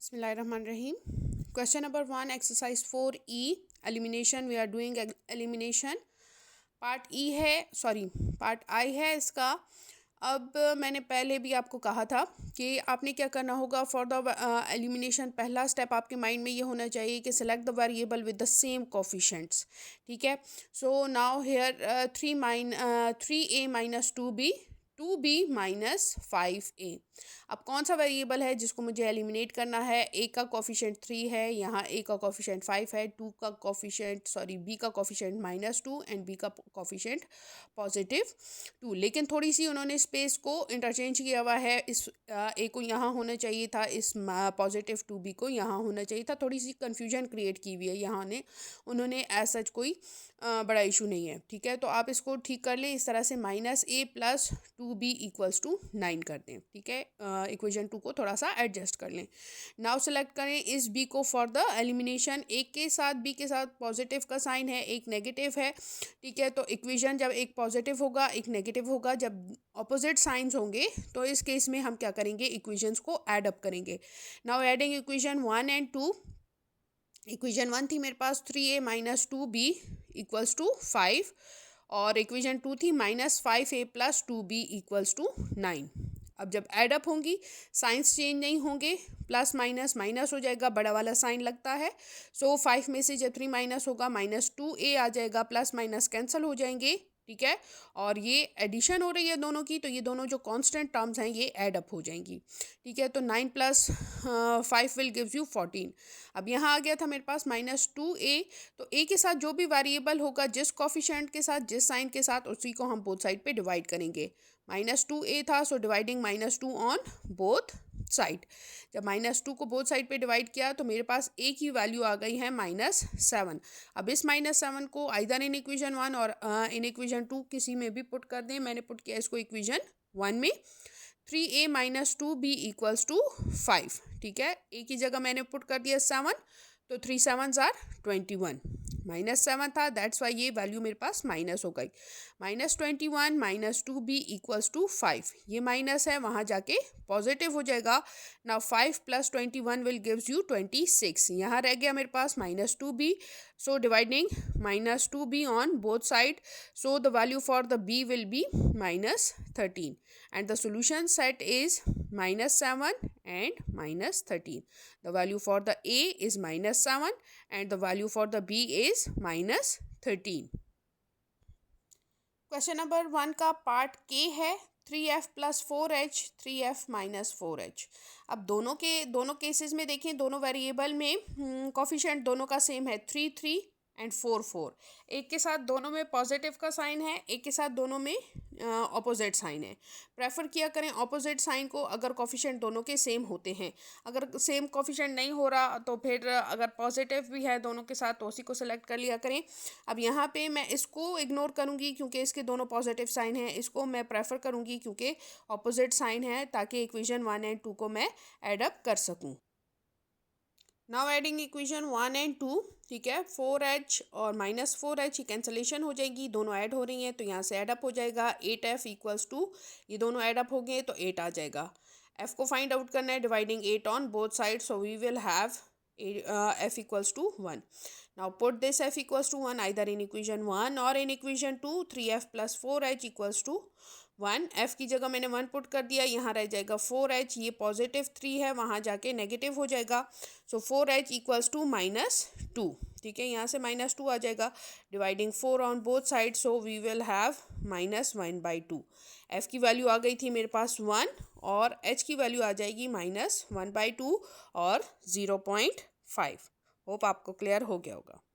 Bismillahirrahmanirrahim. Question number 1, exercise 4E, elimination. We are doing elimination. Part part आई है इसका. अब मैंने पहले भी आपको कहा था कि आपने क्या करना होगा फॉर द एलिमिनेशन. पहला स्टेप आपके माइंड में ये होना चाहिए कि select the variable with the same coefficients. ठीक है. So now here 3a minus 2b minus 5a. अब कौन सा वेरिएबल है जिसको मुझे एलिमिनेट करना है. ए का कोफिशेंट 3 है, यहाँ ए का कोफिशेंट 5 है, बी का कोफिशेंट -2 एंड बी का कोफिशेंट +2. लेकिन थोड़ी सी उन्होंने स्पेस को इंटरचेंज किया हुआ है. इस ए को यहाँ होना चाहिए था, इस +2b को यहाँ होना चाहिए था. थोड़ी सी कन्फ्यूजन क्रिएट की हुई है यहाँ ने उन्होंने. एज सच कोई बड़ा इशू नहीं है. ठीक है. तो आप इसको ठीक कर लें इस तरह से. -a + 2b = 9 कर दें. ठीक है. इक्वेशन 2 को थोड़ा सा एडजस्ट कर लें. नाउ सेलेक्ट करें इस बी को फॉर द एलिमिनेशन. एक के साथ बी के साथ पॉजिटिव का साइन है, एक नेगेटिव है. ठीक है. तो इक्वेशन जब एक पॉजिटिव होगा एक नेगेटिव होगा, जब ऑपोजिट साइंस होंगे तो इस केस में हम क्या करेंगे, इक्वेशंस को ऐड अप करेंगे. Now adding equation 1 and 2. Equation 1 थी मेरे पास 3a - 2b = 5 और इक्वेशन 2 थी -5a + 2b = 9. अब जब ऐड अप होंगी साइंस चेंज नहीं होंगे, प्लस माइनस माइनस हो जाएगा, बड़ा वाला साइन लगता है. सो 5 में से जब 3 माइनस होगा -2a आ जाएगा, प्लस माइनस कैंसिल हो जाएंगे. ठीक है. और ये एडिशन हो रही है दोनों की, तो ये दोनों जो कांस्टेंट टर्म्स हैं ये ऐड अप हो जाएंगी. ठीक है. तो 9 + 5 विल गिव्स यू 14. अब यहाँ आ गया था मेरे पास -2a. तो a के साथ जो भी वेरिएबल होगा, जिस कोफिशिएंट के साथ जिस साइन के साथ, उसी को हम बोथ साइड पे डिवाइड करेंगे. -2a था, so dividing -2 on both side. जब -2 को बोथ साइड पे डिवाइड किया तो मेरे पास a की वैल्यू आ गई है -7. अब इस -7 को आइदर इन इक्वेशन 1 और इन इक्वेशन 2 किसी में भी पुट कर दें. मैंने पुट किया इसको इक्वेशन 1 में. 3a - 2b = 5. ठीक है. a की जगह मैंने पुट कर दिया 7, तो 3 7s are 21. -7 था, दैट्स वाई ये वैल्यू मेरे पास माइनस हो गई. -21 - 2b = 5. ये माइनस है, वहाँ जाके पॉजिटिव हो जाएगा. Now 5 + 21 will gives you 26. यहाँ रह गया मेरे पास -2b. So dividing -2b on both side, so the value for the b will be -13 and the solution set is -7 and -13. The value for the a is -7 and the value for the b is -13. Question number 1 का part के है. 3f + 4h 3f - 4h. अब दोनों cases में देखें, दोनों variable में coefficient दोनों का सेम है 3 3 एंड 4 4. एक के साथ दोनों में पॉजिटिव का साइन है, एक के साथ दोनों में ऑपोजिट साइन है. प्रेफर किया करें ऑपोजिट साइन को अगर कोफिशिएंट दोनों के सेम होते हैं. अगर सेम कोफिशिएंट नहीं हो रहा तो फिर अगर पॉजिटिव भी है दोनों के साथ तो उसी को सिलेक्ट कर लिया करें. अब यहाँ पे मैं इसको इग्नोर करूँगी क्योंकि इसके दोनों पॉजिटिव साइन हैं. इसको मैं प्रेफर करूँगी क्योंकि ऑपोजिट साइन है, ताकि इक्वेशन 1 एंड 2 को मैं ऐड अप कर सकूँ. Now adding equation 1 and 2. ठीक है. 4h और -4h कैंसलेशन हो जाएगी, दोनों ऐड हो रही हैं तो यहाँ से ऐड अप हो जाएगा. 8f = ये दोनों ऐड अप हो गए तो 8 आ जाएगा. f को फाइंड आउट करना है dividing 8 on both side, so we will have f = 1. Now put this f = 1 either in equation 1 or in equation 2. 3f + 4h = 1. f की जगह मैंने 1 पुट कर दिया, यहाँ रह जाएगा 4h. ये पॉजिटिव 3 है, वहाँ जाके नेगेटिव हो जाएगा. सो 4h = -2. ठीक है. यहाँ से -2 आ जाएगा. Dividing 4 on both side, so we will have -1/2. f की वैल्यू आ गई थी मेरे पास 1 और h की वैल्यू आ जाएगी -1/2 और 0.5. होप आपको क्लियर हो गया होगा.